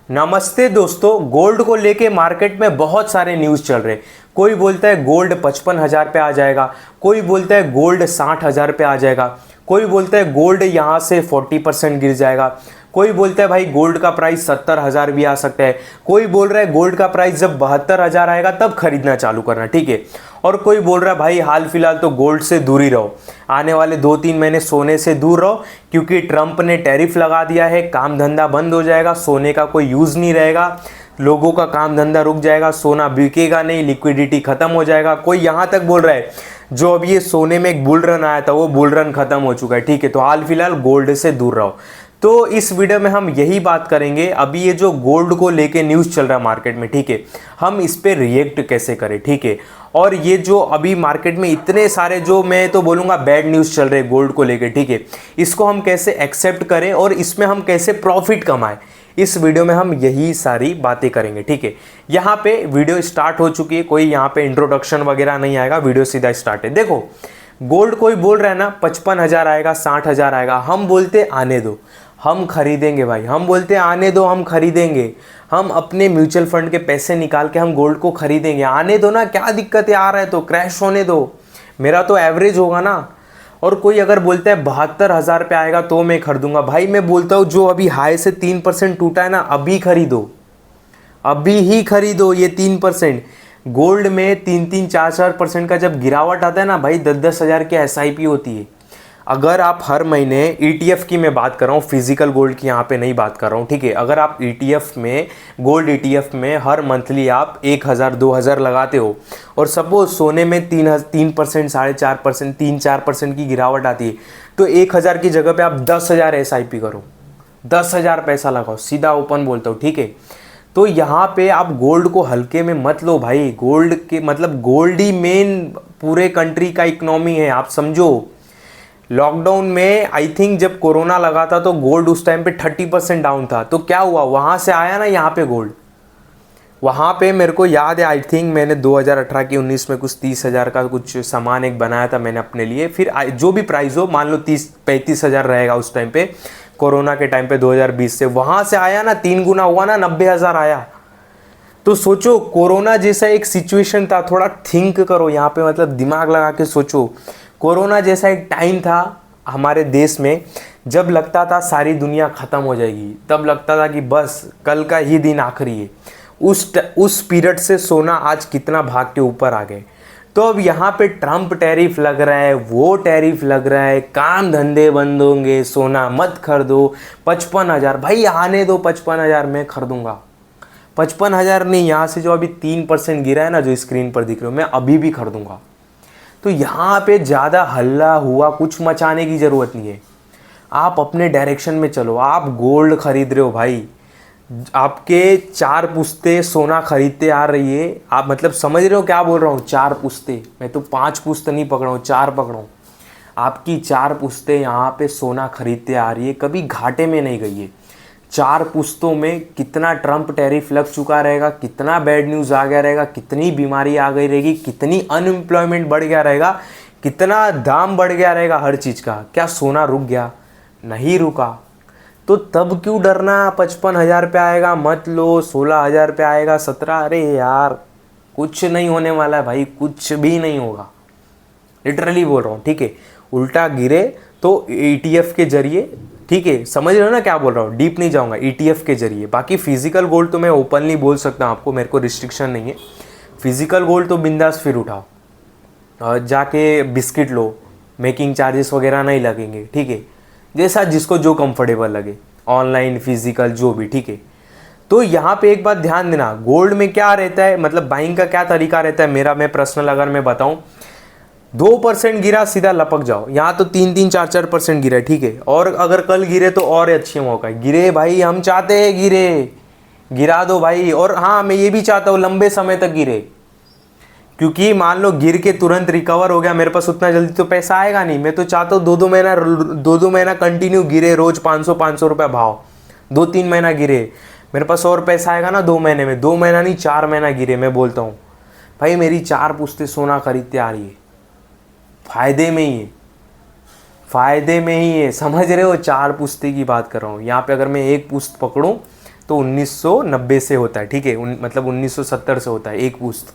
नमस्ते दोस्तों। गोल्ड को लेके मार्केट में बहुत सारे न्यूज़ चल रहे। कोई बोलता है गोल्ड 55,000 पे आ जाएगा, कोई बोलता है गोल्ड 60,000 पे आ जाएगा, कोई बोलता है गोल्ड यहाँ से 40% गिर जाएगा, कोई बोलता है भाई गोल्ड का प्राइस 70,000 भी आ सकता है, कोई बोल रहा है गोल्ड का प्राइस जब 72,000 आएगा तब खरीदना चालू करना, ठीक है। और कोई बोल रहा है भाई हाल फिलहाल तो गोल्ड से दूर ही रहो, आने वाले 2-3 महीने सोने से दूर रहो, क्योंकि ट्रंप ने टैरिफ लगा दिया है, काम धंधा बंद हो जाएगा, सोने का कोई यूज़ नहीं रहेगा, लोगों का काम धंधा रुक जाएगा, सोना बिकेगा नहीं, लिक्विडिटी खत्म हो जाएगा। कोई यहाँ तक बोल रहा है जो अब ये सोने में एक बुल रन आया था वो बुल रन खत्म हो चुका है, ठीक है। तो हाल फिलहाल गोल्ड से दूर रहो। तो इस वीडियो में हम यही बात करेंगे, अभी ये जो गोल्ड को लेके न्यूज़ चल रहा है मार्केट में, ठीक है, हम इस पे रिएक्ट कैसे करें, ठीक है। और ये जो अभी मार्केट में इतने सारे जो मैं तो बोलूँगा बैड न्यूज़ चल रहे हैं गोल्ड को लेके, ठीक है, इसको हम कैसे एक्सेप्ट करें और इसमें हम कैसे प्रॉफिट कमाएं, इस वीडियो में हम यही सारी बातें करेंगे, ठीक है। यहाँ पे वीडियो स्टार्ट हो चुकी है, कोई यहाँ पे इंट्रोडक्शन वगैरह नहीं आएगा, वीडियो सीधा स्टार्ट है। देखो गोल्ड कोई बोल रहा है ना 55,000 आएगा, 60,000 आएगा, हम बोलते आने दो, हम खरीदेंगे भाई, हम बोलते हैं आने दो, हम खरीदेंगे, हम अपने म्यूचुअल फंड के पैसे निकाल के हम गोल्ड को खरीदेंगे, आने दो ना, क्या दिक्कत है, आ रहा है तो क्रैश होने दो, मेरा तो एवरेज होगा ना। और कोई अगर बोलता है 72,000 पे आएगा तो मैं खरीदूंगा, भाई मैं बोलता हूँ जो अभी हाई से 3% टूटा है ना, अभी खरीदो, अभी ही खरीदो ये 3%। गोल्ड में 3-4% का जब गिरावट आता है ना भाई, 10-10 हज़ार की SIP होती है। अगर आप हर महीने ETF की मैं बात कर रहा हूँ, फिजिकल गोल्ड की यहाँ पे नहीं बात कर रहा हूँ, ठीक है। अगर आप ETF में, गोल्ड ETF में हर मंथली आप 1,000-2,000 लगाते हो और सपोज सोने में 3%, 4.5%, 3-4% की गिरावट आती है, तो 1,000 की जगह पे आप 10,000 SIP करो, 10,000 पैसा लगाओ, सीधा ओपन बोलता हूँ, ठीक है। तो यहाँ पे आप गोल्ड को हल्के में मत लो भाई, गोल्ड के मतलब गोल्ड ही मेन पूरे कंट्री का इकोनॉमी है, आप समझो। लॉकडाउन में आई थिंक जब कोरोना लगा था तो गोल्ड उस टाइम पे 30% डाउन था, तो क्या हुआ, वहाँ से आया ना यहाँ पे गोल्ड, वहाँ पे मेरे को याद है आई थिंक मैंने 2018 की 19 में कुछ 30,000 का कुछ सामान एक बनाया था मैंने अपने लिए, फिर जो भी प्राइस हो मान लो 30-35,000 रहेगा उस टाइम पे, कोरोना के टाइम पे 2020 से, वहाँ से आया ना 3 गुना हुआ ना, 90,000 आया। तो सोचो कोरोना जैसा एक सिचुएशन था, थोड़ा थिंक करो यहाँ पे, मतलब दिमाग लगा के सोचो। कोरोना जैसा एक टाइम था हमारे देश में जब लगता था सारी दुनिया ख़त्म हो जाएगी, तब लगता था कि बस कल का ही दिन आखिरी है। उस पीरियड से सोना आज कितना भाग के ऊपर आ गए। तो अब यहाँ पे ट्रंप टैरिफ लग रहा है, वो टैरिफ लग रहा है, काम धंधे बंद होंगे, सोना मत खरीदो, 55,000 भाई आने दो, 55,000 मैं खरीदूंगा, 55,000 नहीं, यहाँ से जो अभी 3% गिरा है ना जो स्क्रीन पर दिख रहे हो, मैं अभी भी खरीदूंगा। तो यहाँ पे ज़्यादा हल्ला हुआ कुछ मचाने की ज़रूरत नहीं है, आप अपने डायरेक्शन में चलो। आप गोल्ड खरीद रहे हो भाई, आपके 4 पुश्ते सोना खरीदते आ रही है, आप मतलब समझ रहे हो क्या बोल रहा हूँ, 4 पुश्ते, मैं तो 5 पुश्ते नहीं पकड़ा हूँ, 4 पकड़ा हूँ। आपकी 4 पुश्ते यहाँ पे सोना खरीदते आ रही है, कभी घाटे में नहीं गई है। 4 पुश्तों में कितना ट्रंप टैरिफ लग चुका रहेगा, कितना बैड न्यूज़ आ गया रहेगा, कितनी बीमारी आ गई रहेगी, कितनी अनएम्प्लॉयमेंट बढ़ गया रहेगा, कितना दाम बढ़ गया रहेगा हर चीज़ का। क्या सोना रुक गया? नहीं रुका। तो तब क्यों डरना, 55,000 पे आएगा मत लो, 16,000 पे आएगा, 17, अरे यार कुछ नहीं होने वाला है भाई, कुछ भी नहीं होगा, लिटरली बोल रहा हूँ, ठीक है। उल्टा गिरे तो ETF के जरिए, ठीक है, समझ रहे हो ना क्या बोल रहा हूँ, डीप नहीं जाऊँगा, ETF के जरिए। बाकी फिजिकल गोल्ड तो मैं ओपनली बोल सकता हूँ आपको, मेरे को रिस्ट्रिक्शन नहीं है। फिजिकल गोल्ड तो बिंदास फिर उठाओ, जाके बिस्किट लो, मेकिंग चार्जेस वगैरह नहीं लगेंगे, ठीक है, जैसा जिसको जो कंफर्टेबल लगे, ऑनलाइन फिजिकल जो भी, ठीक है। तो यहाँ पे एक बात ध्यान देना, गोल्ड में क्या रहता है, मतलब बाइंग का क्या तरीका रहता है मेरा, मैं पर्सनल अगर मैं बताऊँ, 2% गिरा सीधा लपक जाओ, यहाँ तो 3-4% गिरा, ठीक है। और अगर कल गिरे तो और अच्छे मौका है, गिरे भाई हम चाहते हैं गिरे, गिरा दो भाई। और हाँ मैं ये भी चाहता हूँ लंबे समय तक गिरे, क्योंकि मान लो गिर के तुरंत रिकवर हो गया, मेरे पास उतना जल्दी तो पैसा आएगा नहीं। मैं तो चाहता हूँ 2-2 महीना कंटिन्यू गिरे, रोज 500 रुपये भाव, 2-3 महीना गिरे, मेरे पास और पैसा आएगा ना 2 महीने में, 2 महीना नहीं 4 महीना गिरे। मैं बोलता हूँ भाई मेरी 4 पुश्ते सोना खरीदते आ रही है, फायदे में ही है, फायदे में ही है, समझ रहे हो, 4 पुश्ते की बात कर रहा हूँ। यहाँ पे अगर मैं एक पुश्त पकड़ूँ तो 1990 से होता है, ठीक है, मतलब 1970 से होता है एक पुश्त।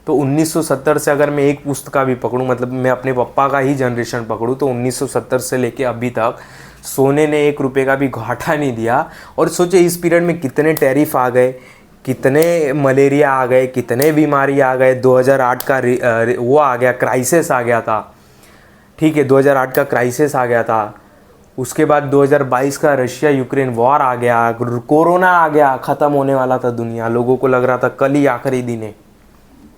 तो 1970 से अगर मैं एक पुश्त का भी पकड़ूं, मतलब मैं अपने पापा का ही जनरेशन पकड़ूं, तो 1970 से लेके अभी तक सोने ने 1 रुपये का भी घाटा नहीं दिया। और सोचे इस पीरियड में कितने टैरिफ आ गए, कितने मलेरिया आ गए, कितने बीमारी आ गए। 2008 का वो आ गया, क्राइसिस आ गया था, ठीक है, 2008 का क्राइसिस आ गया था। उसके बाद 2022 का रशिया यूक्रेन वॉर आ गया, कोरोना आ गया, ख़त्म होने वाला था दुनिया, लोगों को लग रहा था कल ही आखिरी दिन है,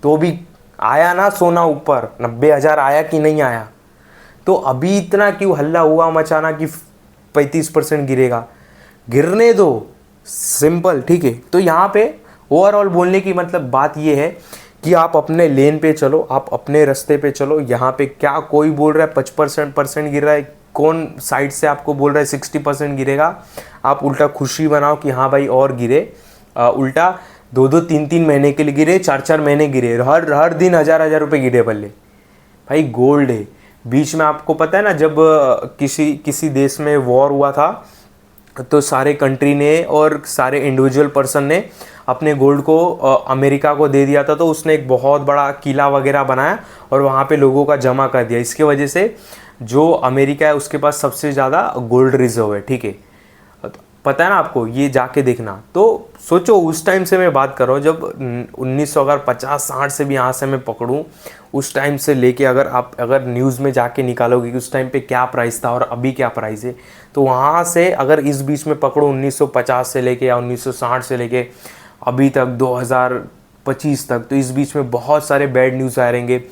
तो भी आया ना सोना ऊपर, 90,000 आया कि नहीं आया। तो अभी इतना क्यों हल्ला हुआ मचाना कि 35% गिरेगा, गिरने दो, सिंपल, ठीक है। तो यहाँ पे ओवरऑल बोलने की मतलब बात ये है कि आप अपने लेन पे चलो, आप अपने रास्ते पे चलो। यहाँ पे क्या कोई बोल रहा है 55% गिर रहा है, कौन साइड से आपको बोल रहा है 60% गिरेगा, आप उल्टा खुशी बनाओ कि हाँ भाई और गिरे। उल्टा 2-2, 3-3 महीने के लिए गिरे, 4-4 महीने गिरे, हर दिन 1,000 रुपये गिरे बल्ले। भाई गोल्ड है। बीच में आपको पता है ना, जब किसी देश में वॉर हुआ था, तो सारे कंट्री ने और सारे इंडिविजुअल पर्सन ने अपने गोल्ड को अमेरिका को दे दिया था। तो उसने एक बहुत बड़ा किला वगैरह बनाया और वहाँ पे लोगों का जमा कर दिया। इसके वजह से जो अमेरिका है उसके पास सबसे ज़्यादा गोल्ड रिजर्व है, ठीक है, पता है ना आपको, ये जाके देखना। तो सोचो उस टाइम से मैं बात कर रहा हूँ, जब 1950-60 से भी यहाँ से मैं पकड़ूँ, उस टाइम से लेके अगर न्यूज़ में जाके निकालोगे कि उस टाइम पे क्या प्राइस था और अभी क्या प्राइस है, तो वहाँ से अगर इस बीच में पकड़ो 1950 से लेके या 1960 से लेके अभी तक 2025 तक, तो इस बीच में बहुत सारे बैड न्यूज़ आए रहेंगे,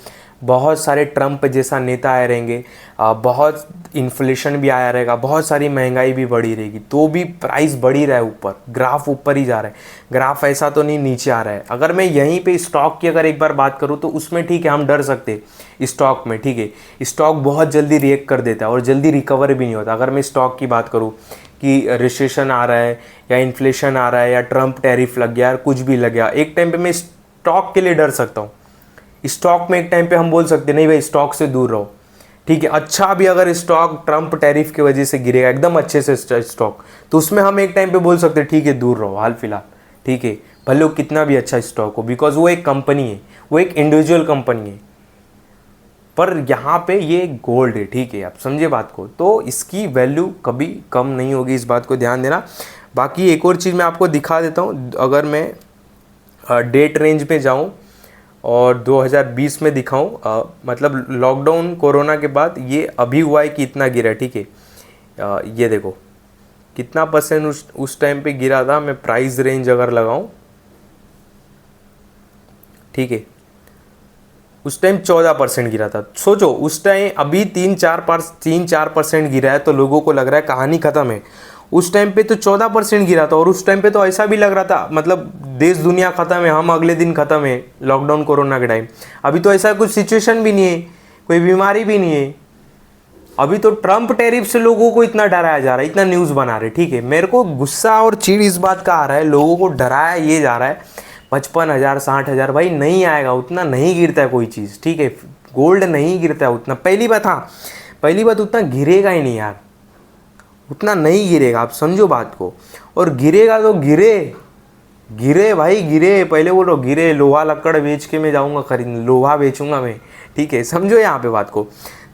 बहुत सारे ट्रम्प जैसा नेता आए रहेंगे, बहुत इन्फ्लेशन भी आया रहेगा, बहुत सारी महंगाई भी बढ़ी रहेगी, तो भी प्राइस बढ़ी रहा है ऊपर, ग्राफ ऊपर ही जा रहा है, ग्राफ ऐसा तो नहीं नीचे आ रहा है। अगर मैं यहीं पे स्टॉक की अगर एक बार बात करूँ तो उसमें ठीक है, हम डर सकते स्टॉक में, ठीक है, स्टॉक बहुत जल्दी रिएक्ट कर देता है और जल्दी रिकवर भी नहीं होता। अगर मैं स्टॉक की बात करूँ कि रिसेशन आ रहा है या इन्फ्लेशन आ रहा है या ट्रम्प टैरिफ लग गया, कुछ भी लग गया, एक टाइम पर मैं स्टॉक के लिए डर सकता हूँ। स्टॉक में एक टाइम पे हम बोल सकते नहीं भाई स्टॉक से दूर रहो, ठीक है। अच्छा भी अगर स्टॉक ट्रम्प टैरिफ की वजह से गिरेगा एकदम अच्छे से स्टॉक, तो उसमें हम एक टाइम पे बोल सकते ठीक है दूर रहो हाल फिलहाल, ठीक है, भले वो कितना भी अच्छा स्टॉक हो, बिकॉज वो एक कंपनी है, वो एक इंडिविजुअल कंपनी है। पर यहाँ पे ये गोल्ड है, ठीक है, आप समझे बात को, तो इसकी वैल्यू कभी कम नहीं होगी, इस बात को ध्यान देना। बाकी एक और चीज़ मैं आपको दिखा देता हूँ, अगर मैं डेट रेंज में जाऊँ और 2020 में दिखाऊं, मतलब लॉकडाउन कोरोना के बाद ये अभी हुआ है कि इतना गिरा, ठीक है, ये देखो कितना परसेंट उस टाइम पे गिरा था। मैं प्राइस रेंज अगर लगाऊं, ठीक है, उस टाइम 14% गिरा था। सोचो उस टाइम, अभी 3-4% गिरा है तो लोगों को लग रहा है कहानी ख़त्म है। उस टाइम पे तो 14% गिरा था और उस टाइम पे तो ऐसा भी लग रहा था मतलब देश दुनिया ख़त्म है, हम अगले दिन ख़त्म है, लॉकडाउन कोरोना के टाइम। अभी तो ऐसा कुछ सिचुएशन भी नहीं है, कोई बीमारी भी नहीं है। अभी तो ट्रम्प टैरिफ से लोगों को इतना डराया जा रहा है, इतना न्यूज़ बना रहे, ठीक है। मेरे को गुस्सा और चिढ़ इस बात का आ रहा है, लोगों को डराया ये जा रहा है 55,000 60,000, भाई नहीं आएगा, उतना नहीं गिरता है कोई चीज़, ठीक है, गोल्ड नहीं गिरता है उतना। पहली बात उतना गिरेगा ही नहीं यार, उतना नहीं गिरेगा, आप समझो बात को। और गिरेगा तो गिरे भाई गिरे, पहले बोलो गिरे, लोहा लक्कड़ बेच के मैं जाऊंगा खरीदने, लोहा बेचूंगा मैं, ठीक है, समझो यहाँ पे बात को।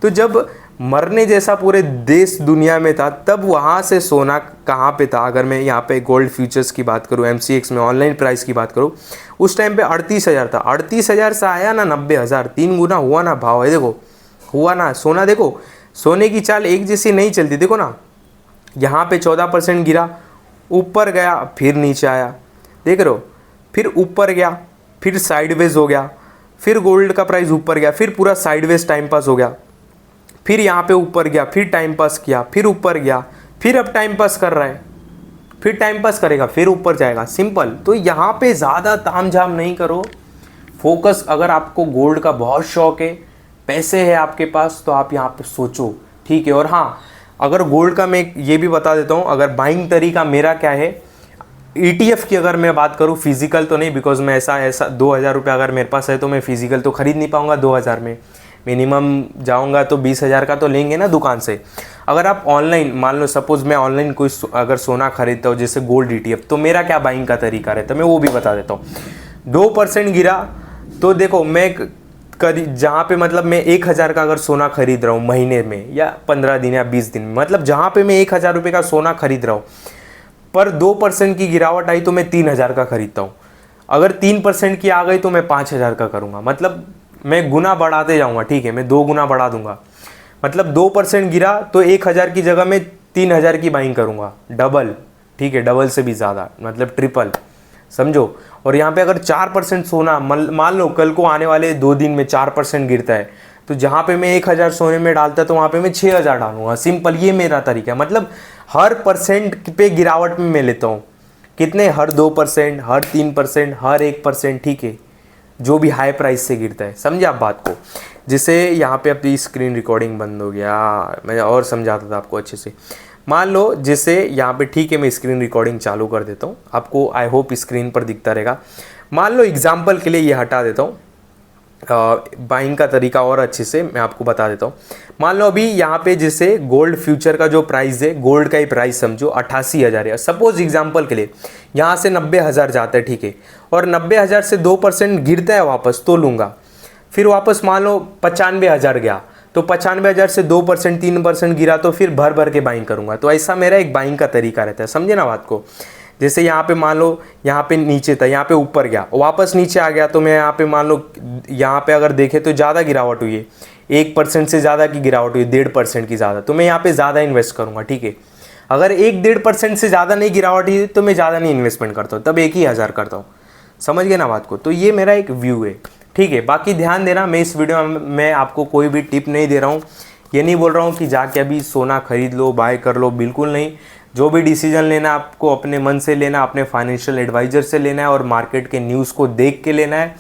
तो जब मरने जैसा पूरे देश दुनिया में था, तब वहाँ से सोना कहाँ पे था। अगर मैं यहाँ पे गोल्ड फ्यूचर्स की बात करूँ, MCX में ऑनलाइन प्राइस की बात करूँ, उस टाइम पे 38,000 था। 38,000 से आया ना 90,000, 3 गुना हुआ ना भाव है, देखो हुआ ना। सोना देखो, सोने की चाल एक जैसी नहीं चलती, देखो ना, यहाँ पे 14% गिरा, ऊपर गया, फिर नीचे आया, देख रहे हो, फिर ऊपर गया, फिर साइडवेज हो गया, फिर गोल्ड का प्राइस ऊपर गया, फिर पूरा साइडवेज टाइम पास हो गया, फिर यहाँ पे ऊपर गया, फिर टाइम पास किया, फिर ऊपर गया, फिर अब टाइम पास कर रहा है, फिर टाइम पास करेगा, फिर ऊपर जाएगा, सिंपल। तो यहाँ पे ज़्यादा तामझाम नहीं करो, फोकस। अगर आपको गोल्ड का बहुत शौक है, पैसे है आपके पास, तो आप यहाँ पे सोचो, ठीक है। और हाँ, अगर गोल्ड का मैं ये भी बता देता हूँ, अगर बाइंग तरीका मेरा क्या है, ETF की अगर मैं बात करूँ, फिजिकल तो नहीं, बिकॉज मैं ऐसा 2,000 रुपये अगर मेरे पास है तो मैं फिजिकल तो खरीद नहीं पाऊँगा 2,000 में, मिनिमम जाऊंगा तो 20,000 का तो लेंगे ना दुकान से। अगर आप ऑनलाइन, मान लो सपोज़ मैं ऑनलाइन कोई अगर सोना खरीदता हूँ जैसे गोल्ड ETF, तो मेरा क्या बाइंग का तरीका रहता है मैं वो भी बता देता हूँ। 2% गिरा तो देखो मैं जहाँ पे मतलब मैं 1,000 का अगर सोना खरीद रहा हूँ महीने में या 15 दिन या 20 दिन में, मतलब जहाँ पे मैं 1,000 रुपये का सोना खरीद रहा हूँ, पर 2% की गिरावट आई तो मैं 3,000 का खरीदता हूँ। अगर 3% की आ गई तो मैं 5,000 का करूँगा, मतलब मैं गुना बढ़ाते जाऊँगा, ठीक है, मैं 2 गुना बढ़ा दूंगा। मतलब 2% गिरा तो 1,000 की जगह मैं 3,000 की बाइंग करूँगा, डबल, ठीक है, डबल से भी ज़्यादा, मतलब ट्रिपल, समझो। और यहाँ पे अगर 4% सोना, मान लो कल को आने वाले 2 दिन में 4% गिरता है, तो जहाँ पे मैं 1,000 सोने में डालता तो वहाँ पे मैं 6,000 डालूंगा। सिंपल, ये मेरा तरीका है। मतलब हर परसेंट पे गिरावट में मैं लेता हूँ। कितने? हर 2%, हर 3%, हर 1%, ठीक है, जो भी हाई प्राइस से गिरता है। समझे आप बात को? जिसे यहाँ पे अपनी स्क्रीन रिकॉर्डिंग बंद हो गया, मैं और समझाता था आपको अच्छे से। मान लो जैसे यहाँ पे, ठीक है, मैं स्क्रीन रिकॉर्डिंग चालू कर देता हूँ, आपको आई होप स्क्रीन पर दिखता रहेगा। मान लो एग्जाम्पल के लिए ये हटा देता हूँ, बाइंग का तरीका और अच्छे से मैं आपको बता देता हूँ। मान लो अभी यहाँ पे जैसे गोल्ड फ्यूचर का जो प्राइस है, गोल्ड का ही प्राइस समझो 88,000 है। सपोज एग्जाम्पल के लिए यहाँ से 90,000 जाता है, ठीक है, और 90,000 से 2% गिरता है वापस तो लूँगा। फिर वापस मान लो 95,000 गया, तो 95,000 से 2%, 3% गिरा तो फिर भर भर के बाइंग करूँगा। तो ऐसा मेरा एक बाइंग का तरीका रहता है, समझे ना बात को? जैसे यहाँ पे मान लो यहाँ पे नीचे था, यहाँ पे ऊपर गया, वापस नीचे आ गया, तो मैं यहाँ पे मान लो यहाँ पे अगर देखें तो ज़्यादा गिरावट हुई है, 1% से ज़्यादा की गिरावट हुई, 1.5% की ज़्यादा, तो मैं यहाँ पे ज़्यादा इन्वेस्ट करूँगा, ठीक है। अगर 1-1.5% से ज़्यादा नहीं गिरावट हुई तो मैं ज़्यादा नहीं इन्वेस्टमेंट करता हूँ, तब 1,000 करता हूँ। समझ गए ना बात को? तो ये मेरा एक व्यू है, ठीक है। बाकी ध्यान देना, मैं इस वीडियो में मैं आपको कोई भी टिप नहीं दे रहा हूँ, ये नहीं बोल रहा हूँ कि जाके अभी सोना खरीद लो, बाय कर लो, बिल्कुल नहीं। जो भी डिसीजन लेना आपको अपने मन से लेना, अपने फाइनेंशियल एडवाइज़र से लेना है और मार्केट के न्यूज़ को देख के लेना है।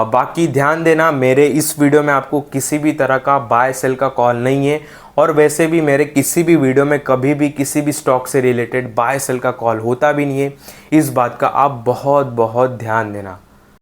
बाकी ध्यान देना, मेरे इस वीडियो में आपको किसी भी तरह का बाय सेल का कॉल नहीं है, और वैसे भी मेरे किसी भी वीडियो में कभी भी किसी भी स्टॉक से रिलेटेड बाय सेल का कॉल होता भी नहीं है। इस बात का आप बहुत बहुत ध्यान देना।